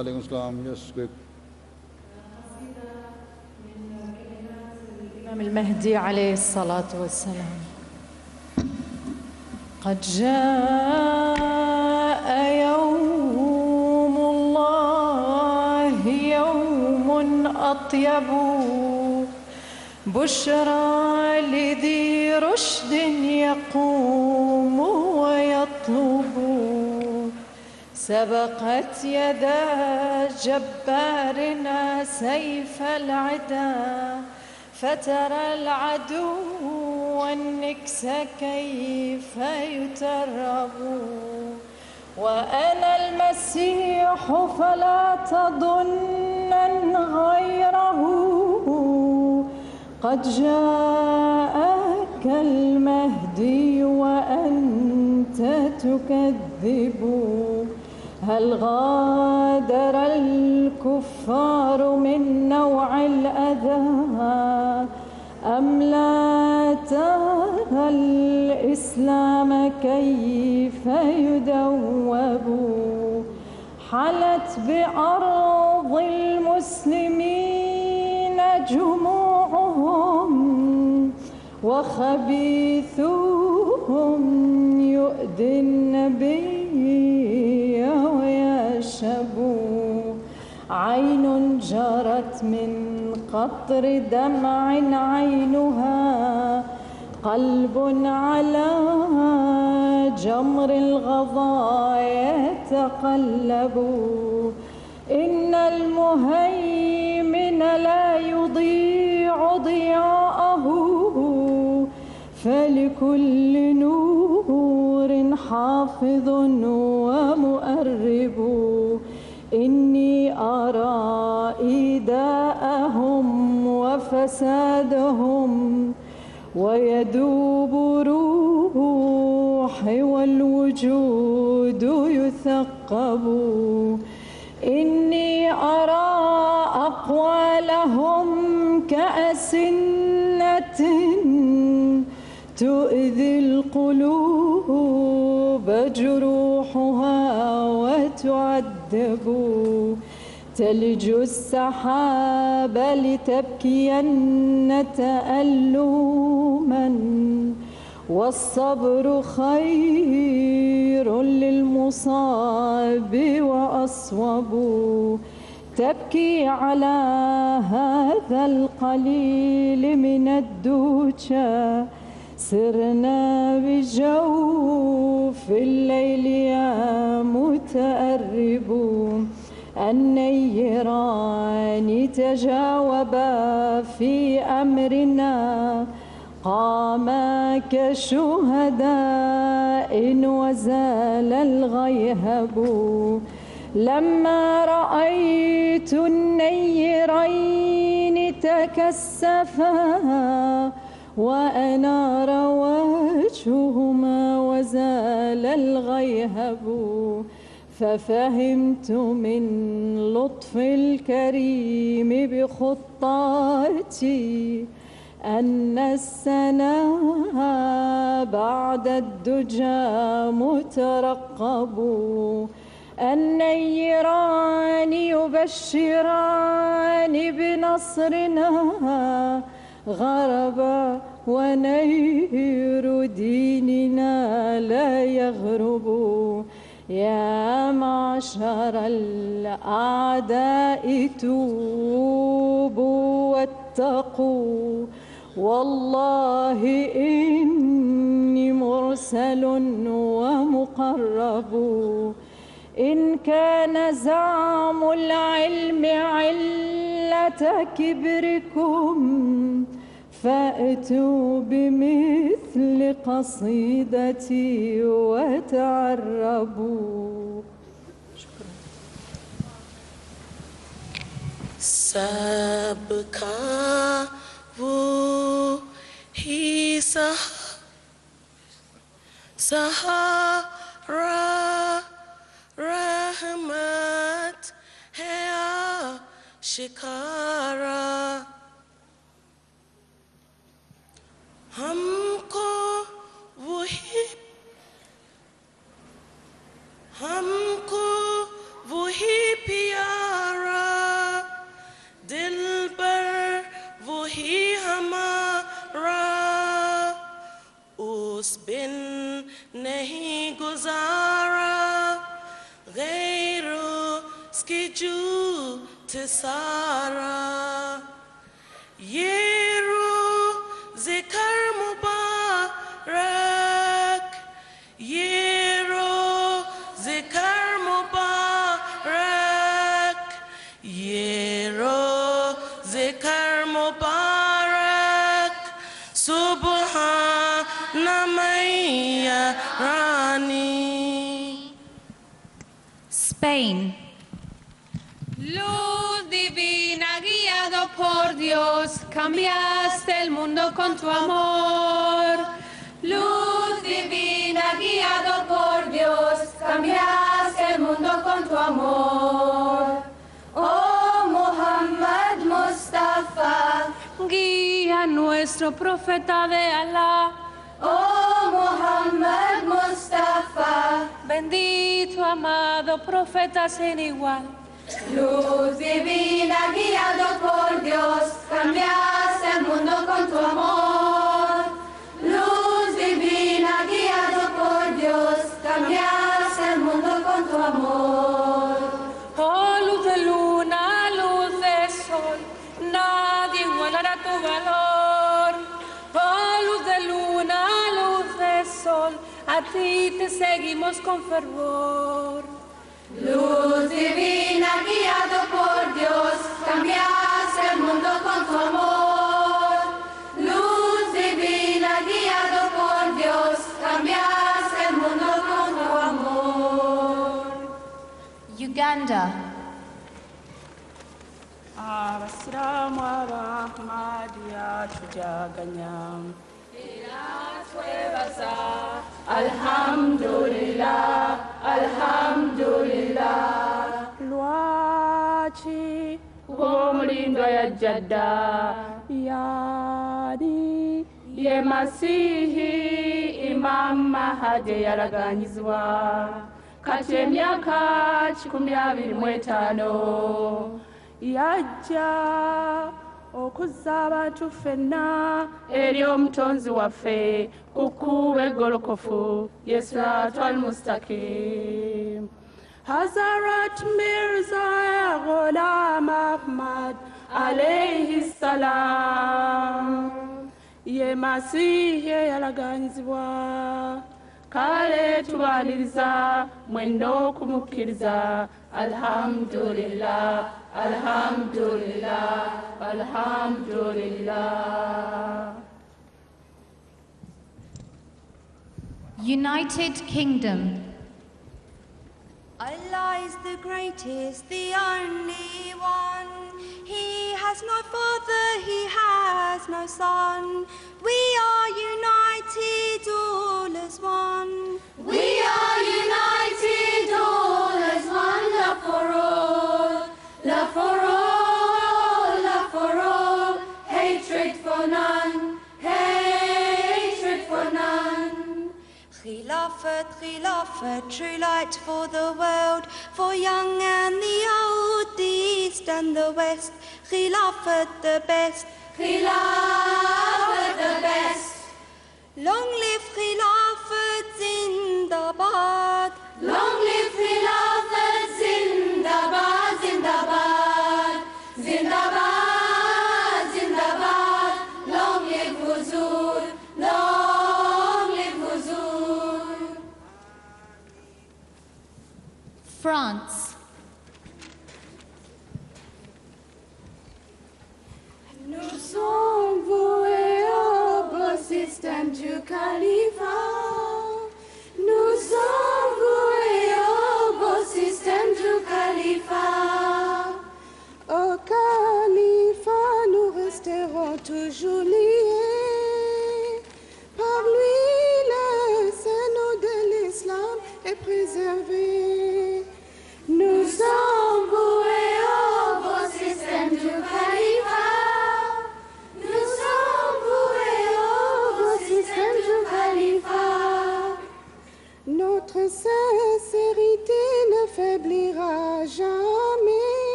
Walaikum salam. Yes, quick. الإمام المهدي عليه الصلاة والسلام. قد جاء يوم الله يوم أطيب بشرى لذي رشد يقوم ويطلب سبقت يدا جبارنا سيف العدا فترى العدو والنكس كيف يترب وأنا المسيح فلا تظنن غيره قد جاءك المهدي وأنت تكذب هل غادر الكفار من نوع الأذى أم لا ترى الإسلام كيف يدوب حلت بأرض المسلمين جموعهم وخبيثوهم يؤذي النبي ويشب عين جرت من قطر دمع عينها قلب على جمر الغضا يتقلب إن المهيمن لا يضيع ضياءه فلكل نور حافظ ومؤرب إني أرى إيذاءهم وفسادهم ويذوب روحي والوجود يثقب إني أرى أقوالهم كأسنة تؤذي القلوب جروحها وتعذب تلج السحاب لتبكين تألما والصبر خير للمصاب وأصوب تبكي على هذا القليل من الدجى سرنا بجوف الليل يا متأرب النيران تجاوبا في أمرنا قاما كشهداء وزال الغيهب لما رأيت النيرين تكسفا وأنار وجههما وزال الغيهب ففهمت من لطف الكريم بخطاتي أن السنا بعد الدجى مترقب النيران يبشران بنصرنا غربا ونير ديننا لا يغرب يا معشر الأعداء توبوا واتقوا والله إني مرسل ومقرب إن كان زعم العلم علة كبركم فأتوا بمثل قصيدتي وتعربوا. شكرا. Sabka wo hi Sahara Rahmat hai Shikara हमको वही पिया Jew to Sarah. Yeru Zikar Mubarak. Yeru Zikar Mubarak. Yeru Zikar Mubarak. Subhanamaya Rani. Spain. Luz divina guiado por Dios, cambiaste el mundo con tu amor. Luz divina guiado por Dios, cambiaste el mundo con tu amor. Oh Muhammad Mustafa, Guía nuestro profeta de Alá. oh Muhammad Mustafa, Bendito, amado profeta sin igual. luz divina guiado por Dios, cambiaste el mundo con tu amor. Luz divina guiado por Dios, cambiaste el mundo con tu amor. Oh, luz de luna, luz de sol, nadie igualará tu valor. Oh, luz de luna, luz de sol, a ti te seguimos con fervor. Luz divina guiado por Dios, cambiaste el mundo con tu amor. Luz divina guiado por Dios, cambiaste el mundo con tu amor. Uganda. Abasilamu Ahmadiyya tujaganya. Alhamdulillah, alhamdulillah. Lwaki ng'omulindwa yajjadda yali ye Masihi Imam Mahdi yalaganyizibwa kati emyaka 25 yajja okuzza abantu ffenna eri omutonzi waffe ku kkubo eggolokofu Siraatal Mustaqim. Hazrat Mirza Ghulam Ahmad alayhi salam ye Masihi eyalaganyizibwa, kale tubaliriza mwenna okumukkiriza. Alhamdulillah, alhamdulillah, alhamdulillah. United Kingdom. Allah is the greatest, the only one. He has no father, he has no son. We are united all as one. We are united all as one, love for all, love for all, love for all, hatred for none, hatred for none. Khilafat, Khilafat, true light for the world, for young and the old, the east and the west. Khilafat the best, Khilafat the best. long live Khilafat Zindabad. Long live Khilafat Zindabad, Zindabad, Zindabad, Zindabad. Long live Huzur, long live Huzur. France. Nous sommes voués au beau système du califat. Nous sommes voués au beau système du califat. Au califat, nous resterons toujours liés. Par lui, le sein de l'islam est préservé.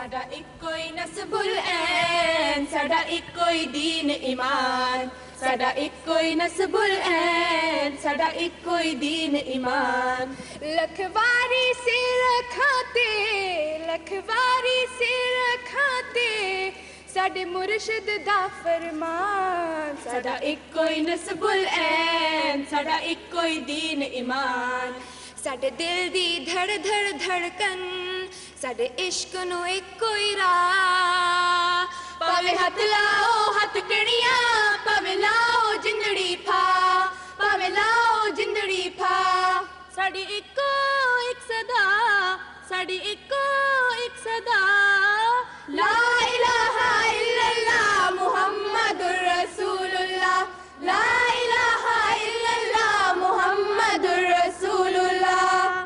साडा इक्को ही नस्बुल ऐन साडा इक्को ही दीन ईमान साडा इक्को ही नस्बुल ऐन साडा इक्को ही दीन ईमान लखवारी सिर खाते साडे मुर्शिद दा फरमान साडा इक्को ही नस्बुल ऐन साडा इक्को ही दीन ईमान साडे दिल दी धड़ धड़ धड़कन साडे इश्क नू इक्को ही राह पावे हथ लाओ हथकड़ियां पावे लाओ जिंदड़ी फा पावे लाओ जिंदड़ी फा साडी इक्को एक सदा साडी इक्को एक सदा ला इलाहा इल्लल्लाह मुहम्मदुर रसूलुल्लाह ला इलाहा इल्लल्लाह मुहम्मदुर रसूलुल्लाह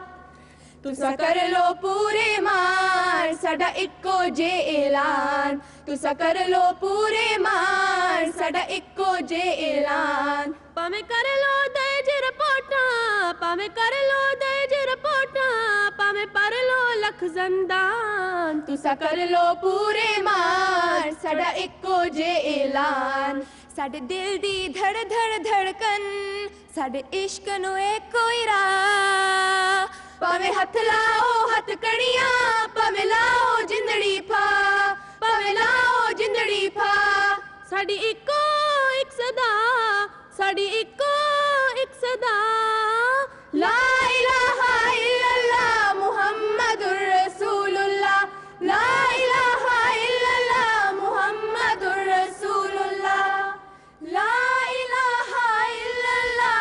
तुसा कर लो पूरे मान साडा इक्को जे ऐलान तुसा कर लो पूरे मान साडा इक्को जे ऐलान पावे कर लो दज रिपोर्टां पावे कर लो दज रिपोर्टां पावे पर लो लख ज़ंदान तुसा कर लो पूरे मान साडा इक्को जे ऐलान साडे दिल दी धड़ धड़ धड़कन साडे इश्क नू इक्को ही राह पावे हथ लाओ हथकड़ियां पावे लाओ जिंदड़ी फा पावे लाओ जिंदड़ी फा साडी इक्को एक सदा साडी इक्को एक सदा ला इलाहा इल्लल्लाह मुहम्मदुर रसूलुल्लाह ला इलाहा इल्लल्लाह मुहम्मदुर रसूलुल्लाह ला इलाहा इल्लल्लाह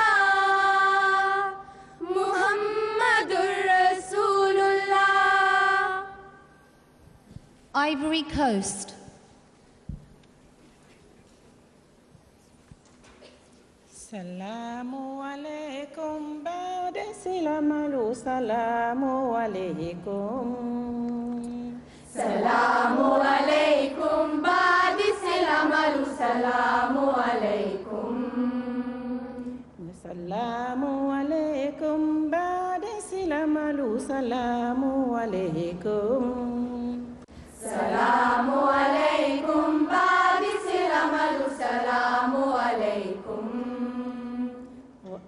मुहम्मदुर रसूलुल्लाह Ivory Coast. Salamu alaikum ba'da silamalu salamu alaikum salamu alaikum ba'di silamalu salamu alaikum salamu alaikum ba'da silamalu salamu alaikum salamu alaikum ba'di silamalu salamu alaikum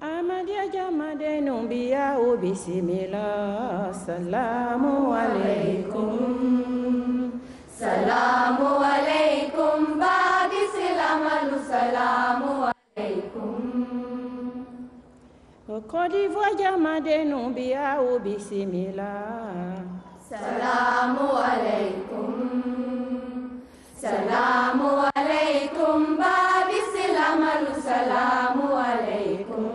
Ahmad ya jamade numbia o bismillah salamu alaikum salamu alaikum ba'di silamalu salamu alaikum Côte d'Ivoire jamade numbia o bismillah salamu alaikum salamu alaikum ba'di silamalu salamu alaikum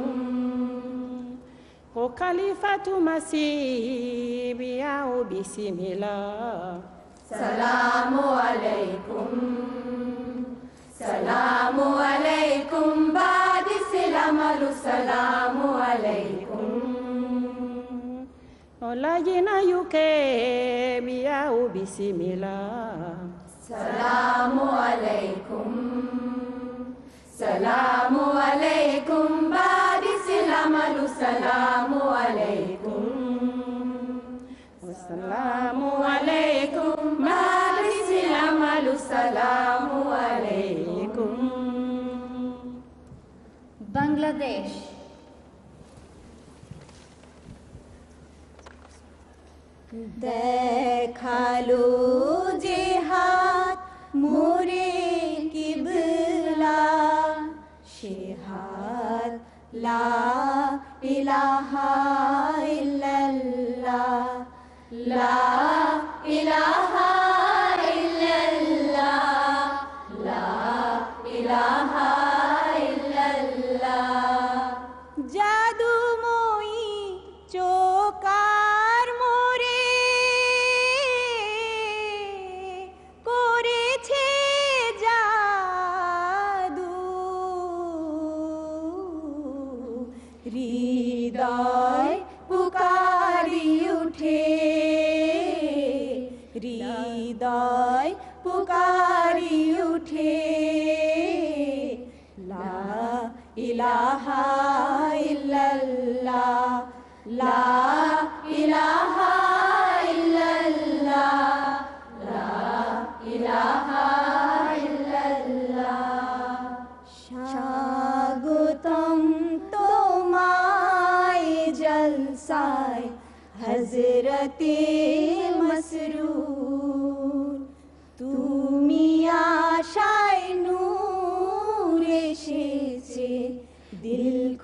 O Khalifatu Masih biya o bismillah salamu alaikum salamu alaikum ba'di silamalu salamu alaikum O lajina yuke biya o bismillah salamu alaikum salamu alaikum ba'di silamalu salamu alaikum Assalamu alaikum ba'di silamalu salamu alaikum Bangladesh. देखालो जिहाद मोरे किबला शिहाद ला इलाहा इल्लल्लाह ला इलाहा इल्लल्लाह ला इलाहा इल्लल्लाह जादू मोई चोकार मोरे করেছে জাদু হৃদয় পুকারি উঠে হৃদয় পুকারি উঠে লা ইলাহা ইল্লাল্লাহ লা ইলাহা ইল্লাল্লাহ লা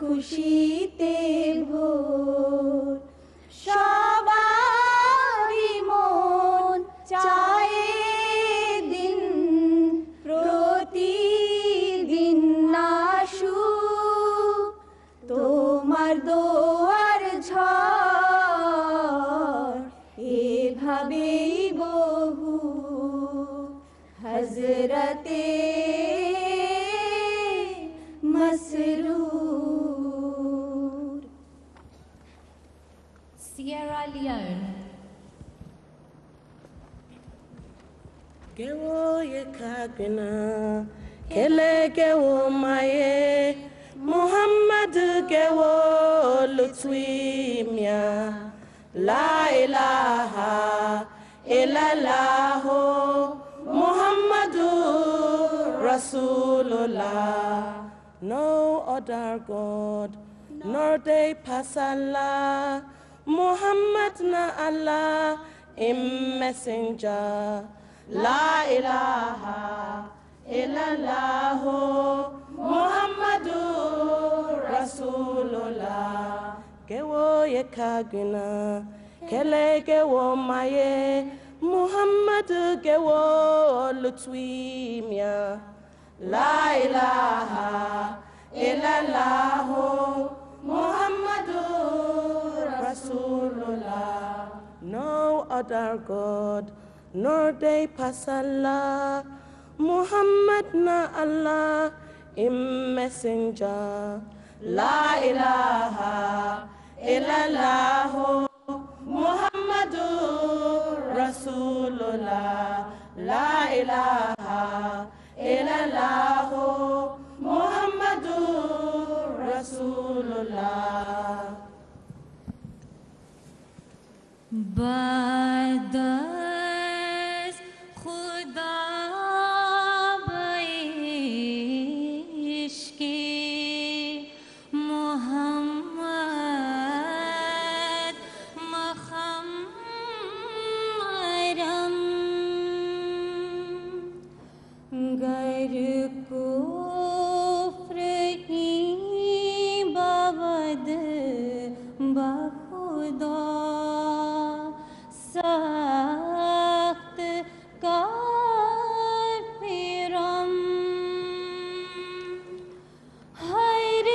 খুশিতে ভোর সবারই মন চায় দিন প্রতিদিন আসুক তোমার দোয়ার ঝড় এভাবেই বহু হযরতে Masrur Sierra Leone. Kewo ye kagina, kele kewo maye, Muhammad kewo lutwimya, la ilaha illallah, Muhammadur Rasulullah. No other God, nor they pass Allah, Muhammad na Allah, him messenger. La ilaha illallah, Muhammadur Rasulullah. Kewo ye kagina, kele kewo maye, Muhammad kewo lutwimya. La ilaha illallah, Muhammadur Rasulullah. No other God, nor they pass Allah, Muhammad na Allah, him messenger. La ilaha illallah, Muhammadur Rasulullah. La ilaha illallah, Muhammadur Rasulullah. Badas Khuda baishke Muhammad Muhammaram Gar kufr ki babad bakhuda Sakht kafiram Hayr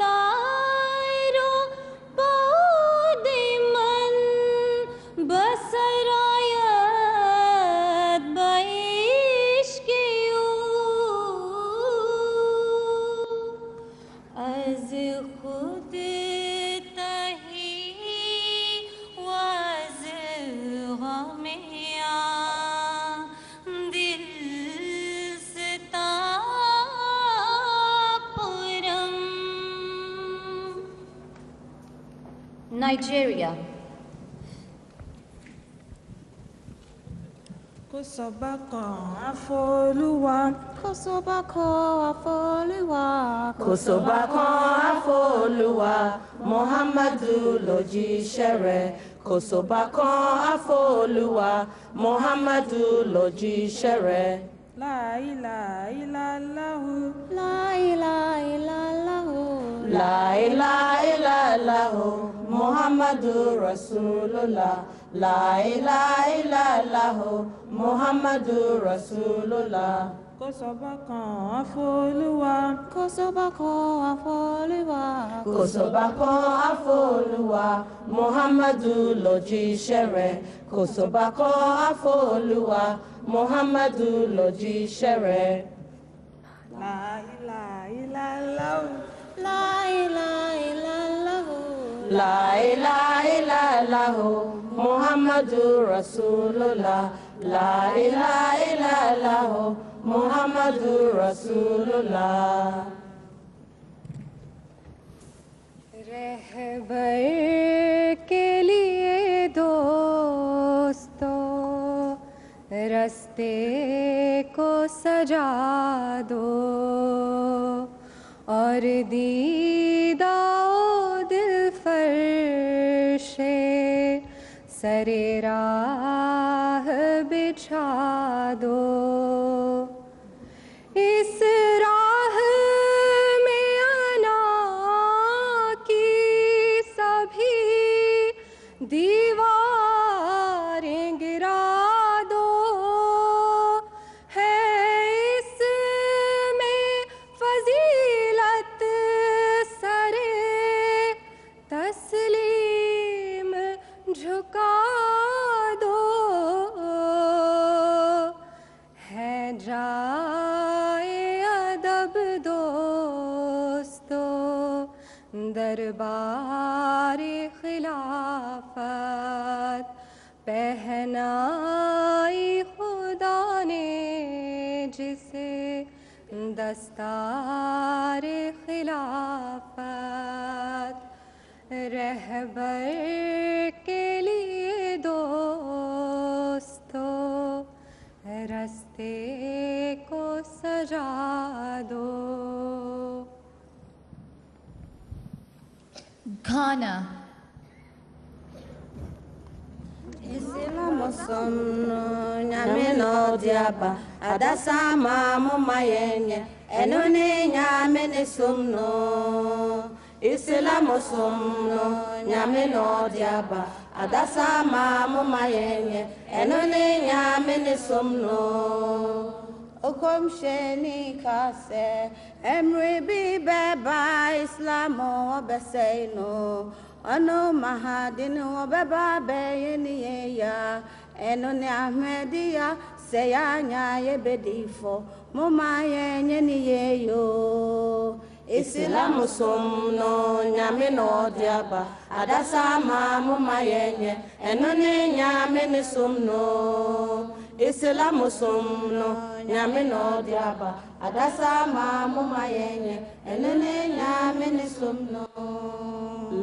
tayro baudiman Basarayat baishkiyu Az khud tahi waz ghamya dil se tapuram Nigeria. Kò sọ́ba kan àfọlúwa. Kò sọ́ba kan àfọlúwa. Kò sọ́ba kan àfọlúwa. Muhammadu lòjíṣẹ́ rẹ̀. Kò sọ́ba kan àfọlúwa. Muhammadu lòjíṣẹ́ rẹ̀. La ilaha illallahu. La ilaha illallahu. La ilaha illallahu. Muhammadu Rasulullah. La ilaha illallah, Muhammadu Rasulullah. Kò sọ́ba kan àfọlúwa. Kò sọ́ba kan àfọlúwa. Kò sọ́ba kan àfọlúwa. Muhammadu lòjíṣẹ́ rẹ̀. Kò sọ́ba kan àfọlúwa. Muhammadu lòjíṣẹ́ rẹ̀. La ilaha illallah. La ilaha illallah. La ilaha illallah, Muhammadu Rasulullah. La ilaha illallah, Muhammadu Rasulullah. रहबर के लिए दोस्तों रास्ते को सजा दो और दीदाओ दिल फर्शे सरे राह बिछा दो इस राह में आना दरबारे खिलाफत पहनाई खुदा ने जिसे दस्तारे खिलाफत रहबर के लिए दोस्तों रास्ते को सजा दो। Ghana. Isilamusomno nyameno diaba adasama mumayenye enone nyamene somno. Isilamusomno nyameno diaba adasama mumayenye enone nyamene somno. Okom sheni kase emri bi beba Islamo obeseino ono mahadinu obeba beyeni ya enone Ahmedia seyanya yebedifo mumayenye ni yeyo. Isilamusomno nyameno diaba adasama mumayenye enone nyamene somno. Isilamusomno nyameno diaba adasama mumayenye enene nyamene somno.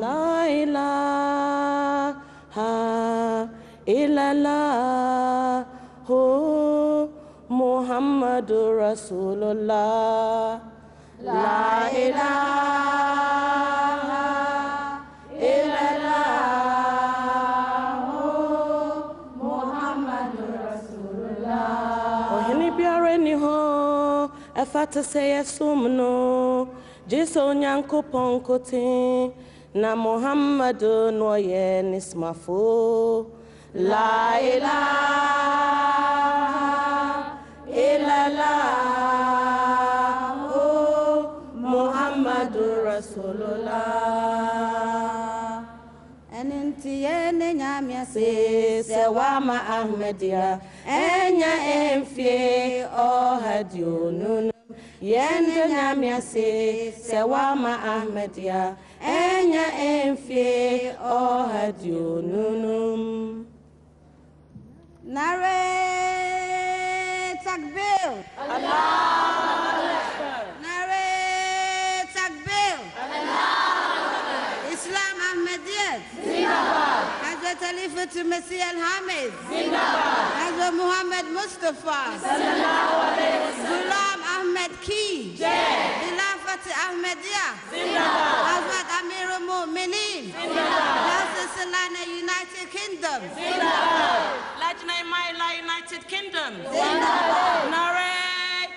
La ilaha illallah Muhammadur Rasulullah. La ilaha illallah Muhammadur Rasulullah. Ohini biara ni ho efata seye sumno Jesu nyankopon kotin na Muhammadu no ye nismafo. La ilaha illallah Muhammadur Rasulullah. Enenti yene nyamya se wama Ahmedia enya enfie ohadionun yende nyamya se wama Ahmedia enya enfie ohadionun. Nare takbir Allah Nare takbir Allah Islam Ahmediyyat Zindabad. Hazrat Khalifatul Masih Al-Hamid Zindabad. Hazrat Muhammad Mustafa Sallallahu Alaihi Wasallam. Ghulam Ahmed Ki Jai. Khilafat Ahmediyyah Zindabad. Hazrat Amirul Mu'minin Zindabad. Hazrat Salana United Kingdom Zindabad. Lajna Imaila United Kingdom Zindabad. Nare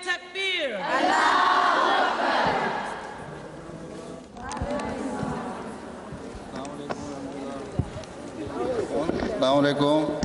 Takbir Allahu Akbar. Assalamu alaikum.